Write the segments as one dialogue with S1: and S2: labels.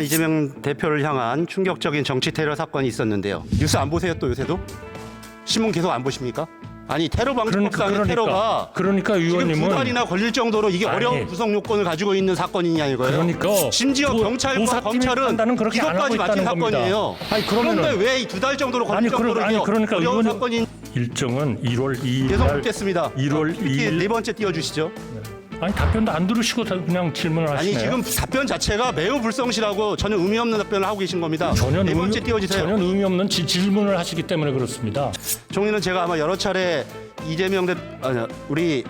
S1: 이재명 대표를 향한 충격적인 정치 테러 사건이 있었는데요. 뉴스 안 보세요 또 요새도? 신문 계속 안 보십니까? 아니 테러 방지법상의 테러가
S2: 그러니까
S1: 지금
S2: 의원님은
S1: 2달이나 걸릴 정도로 이게 어려운 구성 요건을 가지고 있는 사건이냐 이거예요.
S2: 그러니까
S1: 심지어 경찰과 검찰은
S2: 그렇게 안 하고
S1: 이것까지 맡은
S2: 있다는 겁니다.
S1: 사건이에요.
S2: 아니 그러면은
S1: 그런데 왜 이 2달 정도로 걸릴 정도로
S2: 그러니까
S1: 어려운
S2: 의원님
S1: 사건인
S2: 일정은 1월 2일
S1: 계속 묻겠습니다.
S2: 1월 2일
S1: 네 번째 띄워주시죠.
S2: 아니 답변도 안 들으시고 그냥 질문을
S1: 아니
S2: 하시네요.
S1: 지금 답변 자체가 매우 불성실하고 전혀 의미 없는 답변을 하고 계신 겁니다.
S2: 전혀
S1: 네 번째 띄워주세요.
S2: 전혀 의미 없는 질문을 하시기 때문에 그렇습니다.
S1: 총리는 제가 아마 여러 차례 우리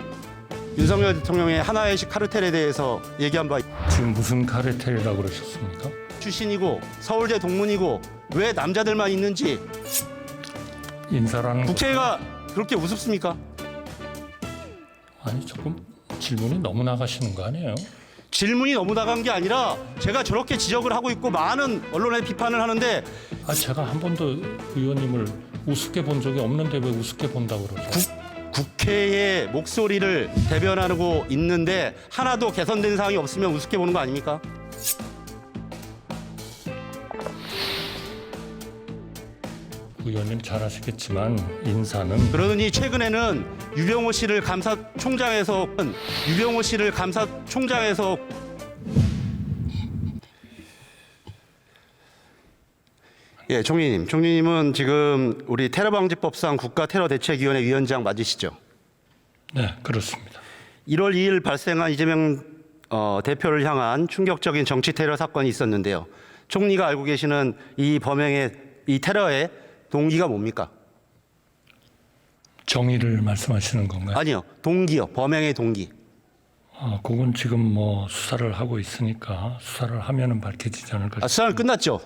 S1: 윤석열 대통령의 하나의식 카르텔에 대해서 얘기한 바
S2: 지금 무슨 카르텔이라고 그러셨습니까?
S1: 출신이고 서울대 동문이고 왜 남자들만 있는지
S2: 인사라는
S1: 국회가 그렇게 우습습니까?
S2: 아니 조금 질문이 너무 나가시는 거 아니에요?
S1: 질문이 너무 나간 게 아니라 제가 저렇게 지적을 하고 있고 많은 언론에 비판을 하는데
S2: 아 제가 한 번도 의원님을 우습게 본 적이 없는데 왜 우습게 본다고 그러죠?
S1: 국회의 목소리를 대변하고 있는데 하나도 개선된 사항이 없으면 우습게 보는 거 아닙니까?
S2: 의원님 잘 아시겠지만 인사는
S1: 그러더니 최근에는 유병호 씨를 감사총장에서 예, 총리님은 지금 우리 테러방지법상 국가테러대책위원회 위원장 맞으시죠?
S2: 네 그렇습니다.
S1: 1월 2일 발생한 이재명 대표를 향한 충격적인 정치 테러 사건이 있었는데요. 총리가 알고 계시는 이 범행의 이 테러의 동기가 뭡니까?
S2: 정의를 말씀하시는 건가요?
S1: 아니요, 동기요. 범행의 동기.
S2: 그건 지금 뭐 수사를 하고 있으니까 수사를 하면은 밝혀지지 않을까.
S1: 수사는 끝났죠.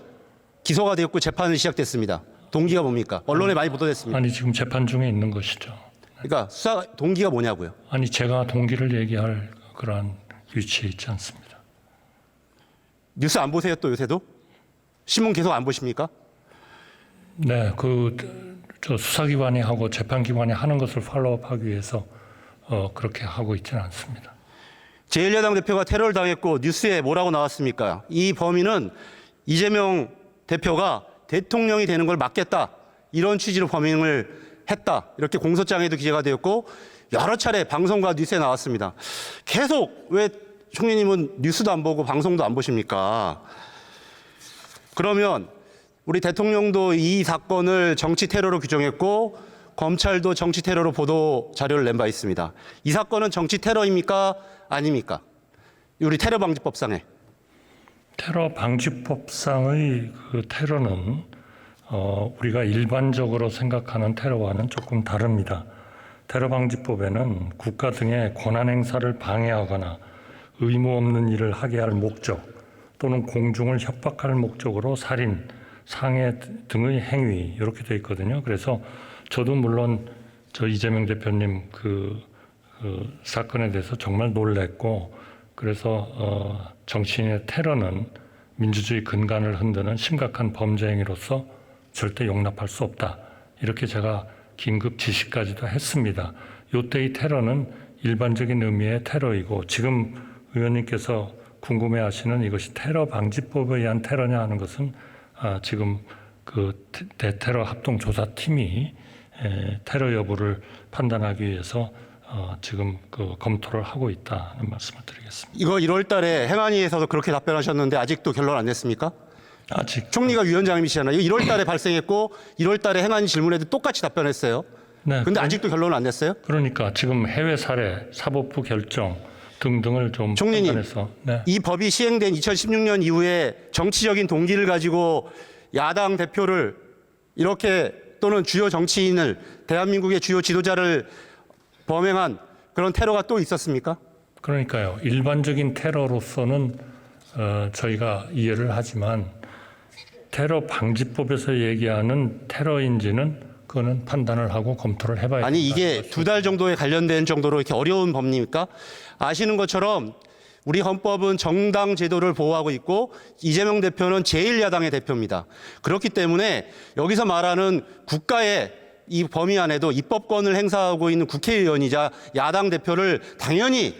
S1: 기소가 되었고 재판은 시작됐습니다. 동기가 뭡니까? 언론에 많이 보도됐습니다.
S2: 아니 지금 재판 중에 있는 것이죠.
S1: 그러니까 수사 동기가 뭐냐고요?
S2: 아니 제가 동기를 얘기할 그러한 위치에 있지 않습니다.
S1: 뉴스 안 보세요 또 요새도? 신문 계속 안 보십니까?
S2: 네, 저 수사기관이 하고 재판기관이 하는 것을 팔로우하기 위해서 그렇게 하고 있지는 않습니다.
S1: 제1야당 대표가 테러를 당했고 뉴스에 뭐라고 나왔습니까? 이 범인은 이재명 대표가 대통령이 되는 걸 막겠다. 이런 취지로 범행을 했다. 이렇게 공소장에도 기재가 되었고 여러 차례 방송과 뉴스에 나왔습니다. 계속 왜 총리님은 뉴스도 안 보고 방송도 안 보십니까? 그러면 우리 대통령도 이 사건을 정치 테러로 규정했고 검찰도 정치 테러로 보도 자료를 낸 바 있습니다. 이 사건은 정치 테러입니까? 아닙니까? 우리 테러 방지법상에.
S2: 테러 방지법상의 그 테러는 우리가 일반적으로 생각하는 테러와는 조금 다릅니다. 테러 방지법에는 국가 등의 권한 행사를 방해하거나 의무 없는 일을 하게 할 목적 또는 공중을 협박할 목적으로 살인, 상해 등의 행위 이렇게 되어 있거든요. 그래서 저도 물론 저 이재명 대표님 그 사건에 대해서 정말 놀랬고 그래서 정치인의 테러는 민주주의 근간을 흔드는 심각한 범죄 행위로서 절대 용납할 수 없다. 이렇게 제가 긴급 지시까지도 했습니다. 요때의 테러는 일반적인 의미의 테러이고 지금 의원님께서 궁금해하시는 이것이 테러 방지법에 의한 테러냐 하는 것은 지금 그 대테러 합동조사팀이 테러 여부를 판단하기 위해서 지금 그 검토를 하고 있다는 말씀을 드리겠습니다.
S1: 이거 1월 달에 행안위에서도 그렇게 답변하셨는데 아직도 결론 안 냈습니까?
S2: 아직
S1: 총리가 위원장님이시잖아요. 이거 1월 달에 발생했고 1월 달에 행안위 질문에도 똑같이 답변했어요.
S2: 네.
S1: 근데 아직도 결론은 안 냈어요?
S2: 그러니까 지금 해외 사례, 사법부 결정 등등을 좀
S1: 총리님,
S2: 판단해서
S1: 이 법이 시행된 2016년 이후에 정치적인 동기를 가지고 야당 대표를 이렇게 또는 주요 정치인을 대한민국의 주요 지도자를 범행한 그런 테러가 또 있었습니까?
S2: 그러니까요. 일반적인 테러로서는 저희가 이해를 하지만 테러 방지법에서 얘기하는 테러인지는 그거는 판단을 하고 검토를 해봐야
S1: 아니 이게 2달 정도에 관련된 정도로 이렇게 어려운 법입니까? 아시는 것처럼 우리 헌법은 정당 제도를 보호하고 있고 이재명 대표는 제1야당의 대표입니다. 그렇기 때문에 여기서 말하는 국가의 이 범위 안에도 입법권을 행사하고 있는 국회의원이자 야당 대표를 당연히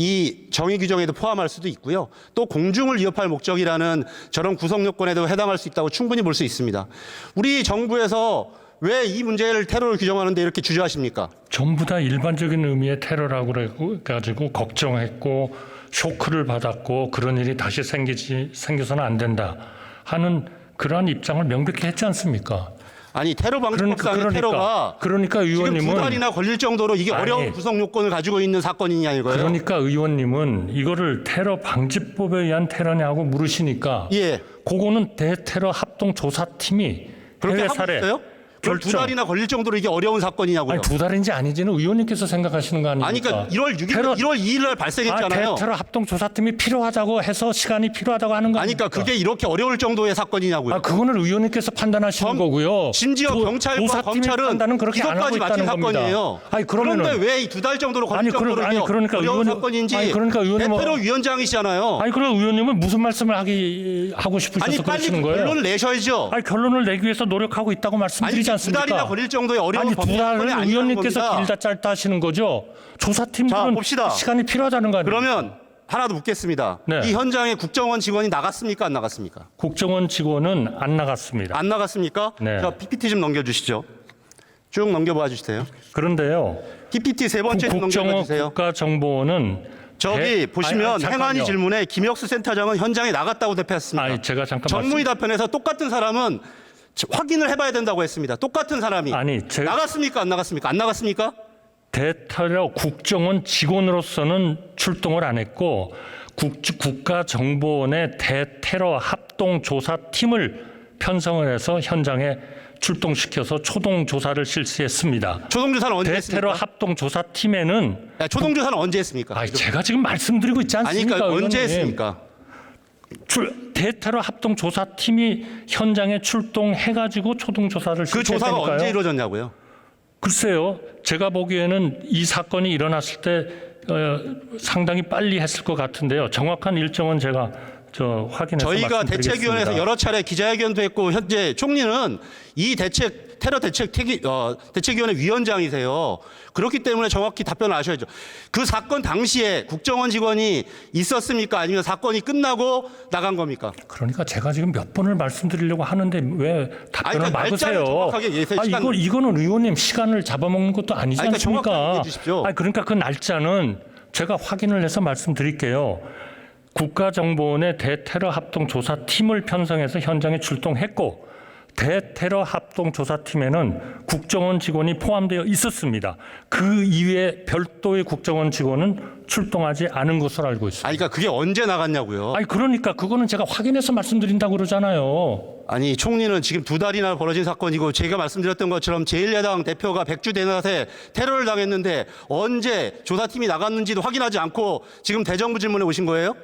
S1: 이 정의 규정에도 포함할 수도 있고요. 또 공중을 위협할 목적이라는 저런 구성 요건에도 해당할 수 있다고 충분히 볼 수 있습니다. 우리 정부에서 왜 이 문제를 테러를 규정하는데 이렇게 주저하십니까?
S2: 전부 다 일반적인 의미의 테러라고 그래가지고 걱정했고 쇼크를 받았고 그런 일이 다시 생겨서는 안 된다 하는 그러한 입장을 명백히 했지 않습니까?
S1: 아니 테러 방지법상의 테러가
S2: 그러니까
S1: 지금
S2: 의원님은
S1: 2달이나 걸릴 정도로 이게
S2: 아니,
S1: 어려운 구성 요건을 가지고 있는 사건이냐 이거예요.
S2: 그러니까 의원님은 이거를 테러 방지법에 의한 테러냐고 물으시니까
S1: 예.
S2: 그거는 대테러 합동조사팀이
S1: 그렇게
S2: 해외
S1: 하고
S2: 사례
S1: 있어요? 그럼
S2: 결정.
S1: 2달이나 걸릴 정도로 이게 어려운 사건이냐고요.
S2: 아니 2달인지 아닌지는 의원님께서 생각하시는 거 아닙니까?
S1: 아니 그러니까 1월 6일, 1월 2일 날 발생했잖아요.
S2: 대테러 합동조사팀이 필요하다고 해서 시간이 필요하다고 하는 거
S1: 아니
S2: 아닙니까?
S1: 그러니까 그게 이렇게 어려울 정도의 사건이냐고요.
S2: 그거는 의원님께서 판단하시는 거고요.
S1: 심지어 경찰과
S2: 조사팀이
S1: 검찰은
S2: 판단은 그렇게 안 하고
S1: 이것까지 맡긴
S2: 있다는 겁니다.
S1: 사건이에요.
S2: 아니 그러면은
S1: 그런데 왜 이 2달 정도로 걸릴
S2: 아니,
S1: 정도로 이게
S2: 그러니까
S1: 어려운
S2: 의원님-
S1: 사건인지
S2: 아니, 그러니까 의원님은-
S1: 대테러 위원장이시잖아요.
S2: 아니 그럼 의원님은 무슨 말씀을 하고 싶으셔서
S1: 아니 빨리
S2: 그러시는 거예요?
S1: 결론을 내셔야죠.
S2: 아니 결론을 내기 위해서 노력하고 있다고
S1: 아니
S2: 말씀드리지
S1: 2달이나
S2: 않습니까?
S1: 걸릴 정도의 어려운
S2: 아니 두
S1: 법률 사건이
S2: 달은
S1: 아니라는
S2: 의원님께서
S1: 겁니다.
S2: 길다 짧다 하시는 거죠.
S1: 자,
S2: 조사팀들은
S1: 봅시다.
S2: 시간이 필요하다는 거 아니에요?
S1: 그러면 하나 더 묻겠습니다.
S2: 네.
S1: 이 현장에 국정원 직원이 나갔습니까? 안 나갔습니까?
S2: 국정원 직원은 안 나갔습니다.
S1: 안 나갔습니까?
S2: 네.
S1: 저 PPT 좀 넘겨주시죠. 쭉 넘겨봐 주세요.
S2: 그런데요.
S1: PPT 세 번째 좀
S2: 국정원
S1: 넘겨봐 주세요.
S2: 국가정보원은
S1: 저기 보시면
S2: 잠깐만요.
S1: 행안위 질문에 김혁수 센터장은 현장에 나갔다고 대표했습니다.
S2: 아니 제가 잠깐
S1: 정무위 답변에서 똑같은 사람은 확인을 해봐야 된다고 했습니다. 똑같은 사람이
S2: 아니 제가
S1: 나갔습니까? 안 나갔습니까? 안 나갔습니까?
S2: 대테러 국정원 직원으로서는 출동을 안 했고 국가정보원의 대테러 합동조사팀을 편성을 해서 현장에 출동시켜서 초동조사를 실시했습니다.
S1: 초동조사는 언제
S2: 대테러
S1: 했습니까?
S2: 합동조사팀에는
S1: 초동조사는 언제 했습니까?
S2: 제가 지금 말씀드리고 있지
S1: 아니
S2: 않습니까?
S1: 그러니까 언제
S2: 의원님.
S1: 했습니까?
S2: 대테러 합동조사팀이 현장에 출동해가지고 초동조사를
S1: 그 조사가
S2: 실시했다니까요.
S1: 언제 이루어졌냐고요?
S2: 글쎄요. 제가 보기에는 이 사건이 일어났을 때 상당히 빨리 했을 것 같은데요. 정확한 일정은 제가 확인해서
S1: 저희가
S2: 말씀드리겠습니다.
S1: 대책위원회에서 여러 차례 기자회견도 했고 현재 총리는 이 테러 대책위원회 위원장이세요. 그렇기 때문에 정확히 답변을 아셔야죠. 그 사건 당시에 국정원 직원이 있었습니까? 아니면 사건이 끝나고 나간 겁니까?
S2: 그러니까 제가 지금 몇 번을 말씀드리려고 하는데 왜 답변을
S1: 아니, 그러니까 날짜를
S2: 막으세요?
S1: 정확하게 시간-
S2: 이거는 의원님 시간을 잡아먹는 것도 아니지
S1: 그러니까 정확하게
S2: 않습니까?
S1: 얘기해 주십시오.
S2: 그러니까 그 날짜는 제가 확인을 해서 말씀드릴게요. 국가정보원의 대테러 합동조사팀을 편성해서 현장에 출동했고 대테러 합동조사팀에는 국정원 직원이 포함되어 있었습니다. 그 이외에 별도의 국정원 직원은 출동하지 않은 것으로 알고 있습니다.
S1: 아니 그러니까 그게 언제 나갔냐고요.
S2: 그러니까 그거는 제가 확인해서 말씀드린다고 그러잖아요.
S1: 아니 총리는 지금 2달이나 벌어진 사건이고 제가 말씀드렸던 것처럼 제1야당 대표가 백주 대낮에 테러를 당했는데 언제 조사팀이 나갔는지도 확인하지 않고 지금 대정부 질문에 오신 거예요?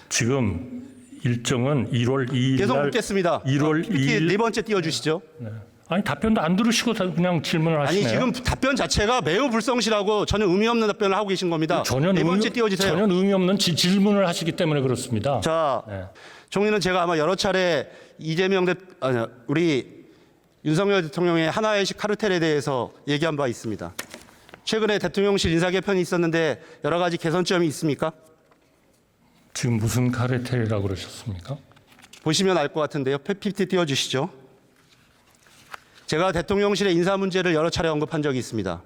S2: 지금 일정은 1월 2일
S1: 계속
S2: 날
S1: 묻겠습니다.
S2: 1월
S1: PPT
S2: 2일
S1: 네 번째 띄워주시죠.
S2: 아니 답변도 안 들으시고 그냥 질문을
S1: 아니
S2: 하시네요.
S1: 지금 답변 자체가 매우 불성실하고 전혀 의미 없는 답변을 하고 계신 겁니다.
S2: 전혀
S1: 네 번째 띄워주세요.
S2: 전혀 의미 없는 질문을 하시기 때문에 그렇습니다.
S1: 자,
S2: 네.
S1: 총리는 제가 아마 여러 차례 우리 윤석열 대통령의 하나의식 카르텔에 대해서 얘기한 바 있습니다. 최근에 대통령실 인사 개편이 있었는데 여러 가지 개선점이 있습니까?
S2: 지금 무슨 카르텔이라고 그러셨습니까?
S1: 보시면 알 것 같은데요. PPT 띄워주시죠. 제가 대통령실의 인사 문제를 여러 차례 언급한 적이 있습니다.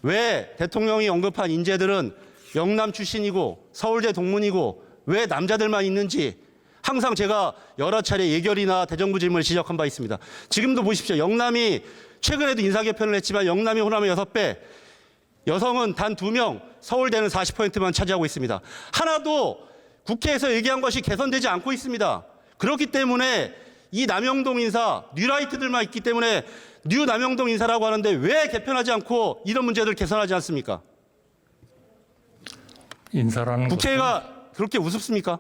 S1: 왜 대통령이 언급한 인재들은 영남 출신이고 서울대 동문이고 왜 남자들만 있는지 항상 제가 여러 차례 예결이나 대정부 질문을 지적한 바 있습니다. 지금도 보십시오. 영남이 최근에도 인사 개편을 했지만 영남이 호남의 6배, 여성은 단 2명, 서울대는 40%만 차지하고 있습니다. 하나도 국회에서 얘기한 것이 개선되지 않고 있습니다. 그렇기 때문에 이 남영동 인사, 뉴라이트들만 있기 때문에 뉴 남영동 인사라고 하는데 왜 개편하지 않고 이런 문제들 개선하지 않습니까?
S2: 인사라는
S1: 국회가 그렇게 우습습니까?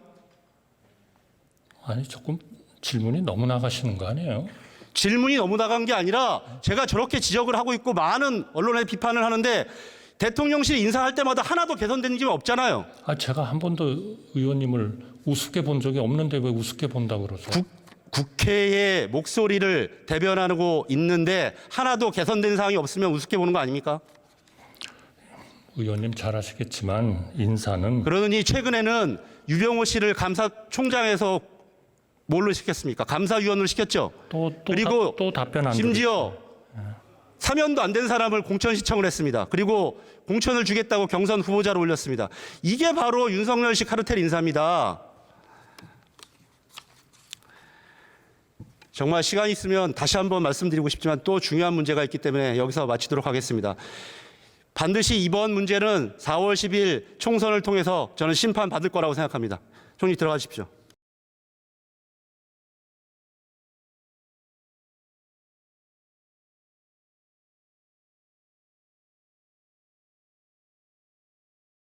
S2: 아니 조금 질문이 너무 나가시는 거 아니에요?
S1: 질문이 너무 나간 게 아니라 제가 저렇게 지적을 하고 있고 많은 언론에 비판을 하는데 대통령실 인사할 때마다 하나도 개선된 점이 없잖아요.
S2: 제가 한 번도 의원님을 우습게 본 적이 없는데 왜 우습게 본다고 그러세요?
S1: 국회의 목소리를 대변하고 있는데 하나도 개선된 사항이 없으면 우습게 보는 거 아닙니까?
S2: 의원님 잘 아시겠지만 인사는
S1: 그러더니 최근에는 유병호 씨를 감사총장에서 뭘로 시켰습니까? 감사위원으로 시켰죠. 그리고
S2: 또 답변 안
S1: 심지어 사면도 안 된 사람을 공천시청을 했습니다. 그리고 공천을 주겠다고 경선 후보자로 올렸습니다. 이게 바로 윤석열식 카르텔 인사입니다. 정말 시간이 있으면 다시 한번 말씀드리고 싶지만 또 중요한 문제가 있기 때문에 여기서 마치도록 하겠습니다. 반드시 이번 문제는 4월 10일 총선을 통해서 저는 심판받을 거라고 생각합니다. 총리 들어가십시오.